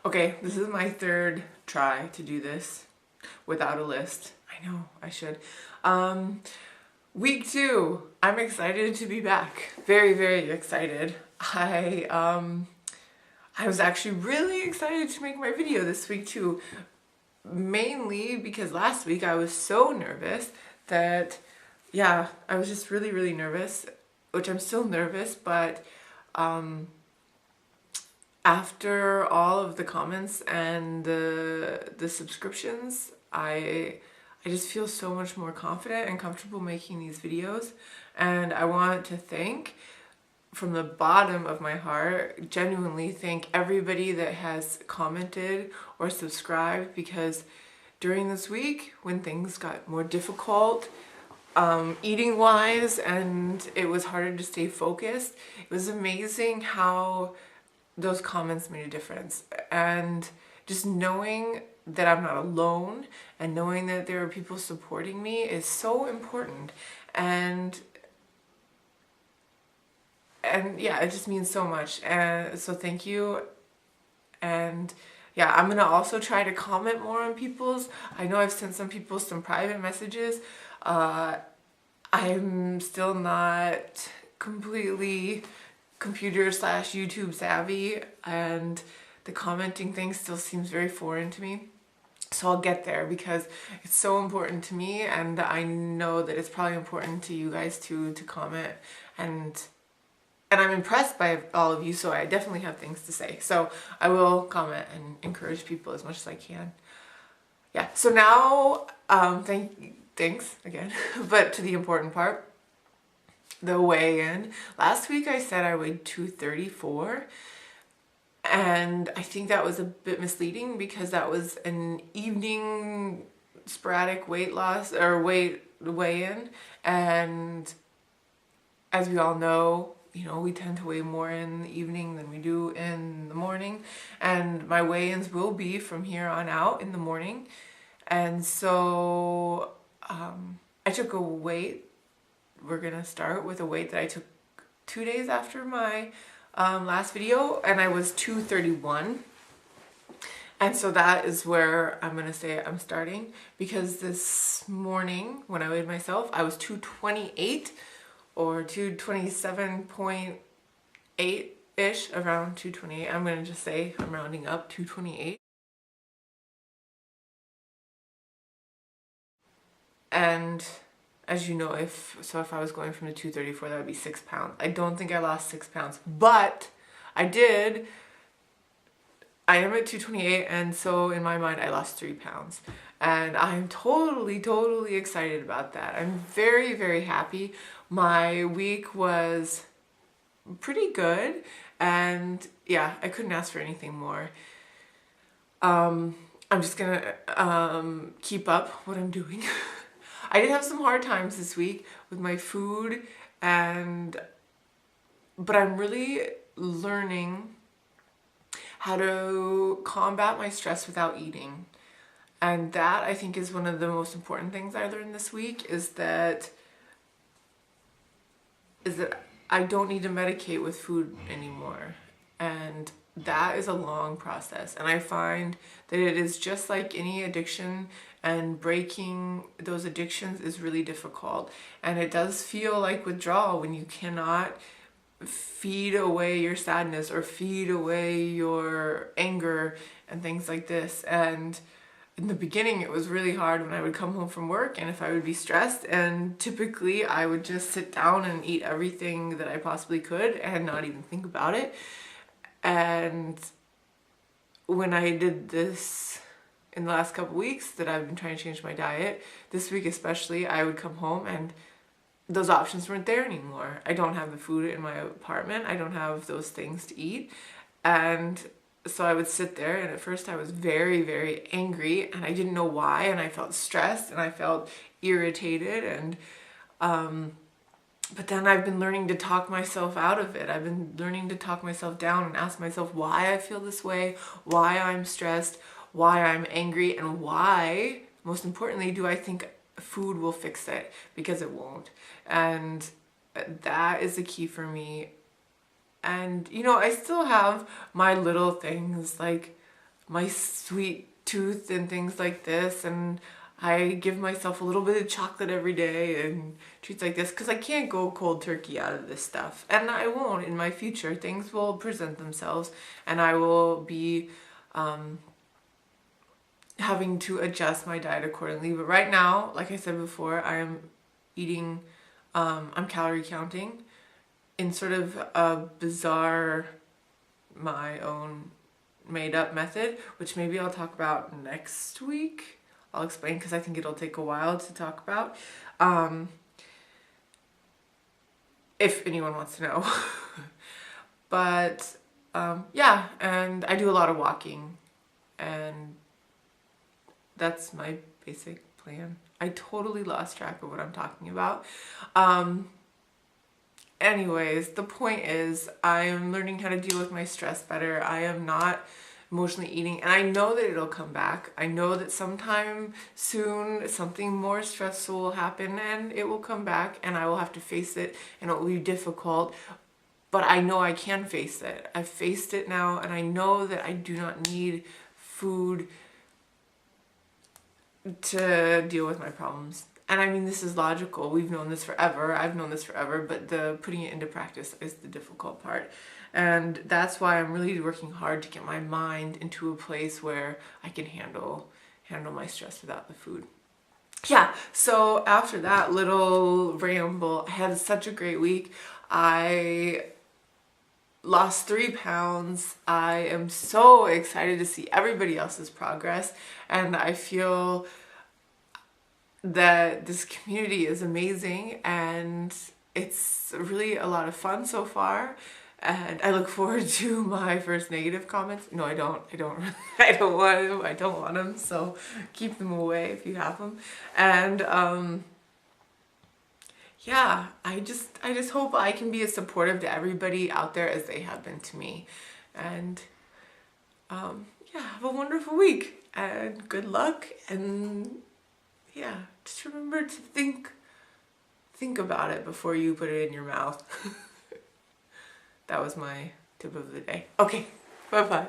Okay, this is my third try to do this without a list. I know, I should. Week 2, I'm excited to be back. Very, very excited. I was actually really excited to make my video this week too. Mainly because last week I was so nervous that, yeah, I was just really, really nervous, which I'm still nervous, but after all of the comments and the subscriptions, I just feel so much more confident and comfortable making these videos. And I want to thank, from the bottom of my heart, genuinely thank everybody that has commented or subscribed, because during this week when things got more difficult, eating wise, and it was harder to stay focused, it was amazing how those comments made a difference. And just knowing that I'm not alone and knowing that there are people supporting me is so important. And yeah, it just means so much. And so thank you. And yeah, I'm gonna also try to comment more on people's. I know I've sent some people some private messages. I'm still not completely computer/YouTube savvy, and the commenting thing still seems very foreign to me. So I'll get there because it's so important to me, and I know that it's probably important to you guys too, to comment. And I'm impressed by all of you, so I definitely have things to say. So I will comment and encourage people as much as I can. Yeah, so now, thanks again, but to the important part, the weigh-in. Last week I said I weighed 234, and I think that was a bit misleading because that was an evening sporadic weight loss or weigh-in, and as we all know, we tend to weigh more in the evening than we do in the morning, and my weigh-ins will be from here on out in the morning. And so I took a weight. We're gonna start with a weight that I took 2 days after my last video, and I was 231. And so that is where I'm gonna say I'm starting, because this morning when I weighed myself, I was 228 or 227.8-ish, around 228. I'm gonna just say, I'm rounding up, 228. And as you know, if I was going from the 234, that would be 6 pounds. I don't think I lost 6 pounds, but I did. I am at 228, and so in my mind I lost 3 pounds. And I'm totally, totally excited about that. I'm very, very happy. My week was pretty good, and yeah, I couldn't ask for anything more. I'm just gonna keep up what I'm doing. I did have some hard times this week with my food, but I'm really learning how to combat my stress without eating. And that, I think, is one of the most important things I learned this week, is that I don't need to medicate with food anymore. And that is a long process. And I find that it is just like any addiction, and breaking those addictions is really difficult. And it does feel like withdrawal when you cannot feed away your sadness or feed away your anger and things like this. And in the beginning it was really hard when I would come home from work and if I would be stressed, and typically I would just sit down and eat everything that I possibly could and not even think about it. And when I did this in the last couple weeks that I've been trying to change my diet, this week especially, I would come home and those options weren't there anymore. I don't have the food in my apartment. I don't have those things to eat. And so I would sit there, and at first I was very, very angry, and I didn't know why, and I felt stressed and I felt irritated, and but then I've been learning to talk myself out of it. I've been learning to talk myself down and ask myself why I feel this way, why I'm stressed, why I'm angry, and why, most importantly, do I think food will fix it, because it won't. And that is the key for me. And I still have my little things, like my sweet tooth and things like this, and I give myself a little bit of chocolate every day and treats like this because I can't go cold turkey out of this stuff, and I won't in my future. Things will present themselves and I will be having to adjust my diet accordingly. But right now, like I said before, I am eating, I'm calorie counting in sort of a bizarre, my own made up method, which maybe I'll talk about next week. I'll explain because I think it'll take a while to talk about. If anyone wants to know. But yeah, and I do a lot of walking, and that's my basic plan. I totally lost track of what I'm talking about. Anyways, the point is I am learning how to deal with my stress better. I am not emotionally eating, and I know that it'll come back. I know that sometime soon something more stressful will happen and it will come back and I will have to face it and it will be difficult, but I know I can face it. I've faced it now, and I know that I do not need food to deal with my problems. And I mean, this is logical. We've known this forever. I've known this forever, but the putting it into practice is the difficult part. And that's why I'm really working hard to get my mind into a place where I can handle my stress without the food. Yeah, so after that little ramble, I had such a great week. I lost 3 pounds. I am so excited to see everybody else's progress, and I feel that this community is amazing and it's really a lot of fun so far, and I look forward to my first negative comments. No, I don't I don't want them, so keep them away if you have them. And yeah, I just hope I can be as supportive to everybody out there as they have been to me. And yeah, have a wonderful week and good luck, and yeah, just remember to think about it before you put it in your mouth. That was my tip of the day. Okay, bye-bye.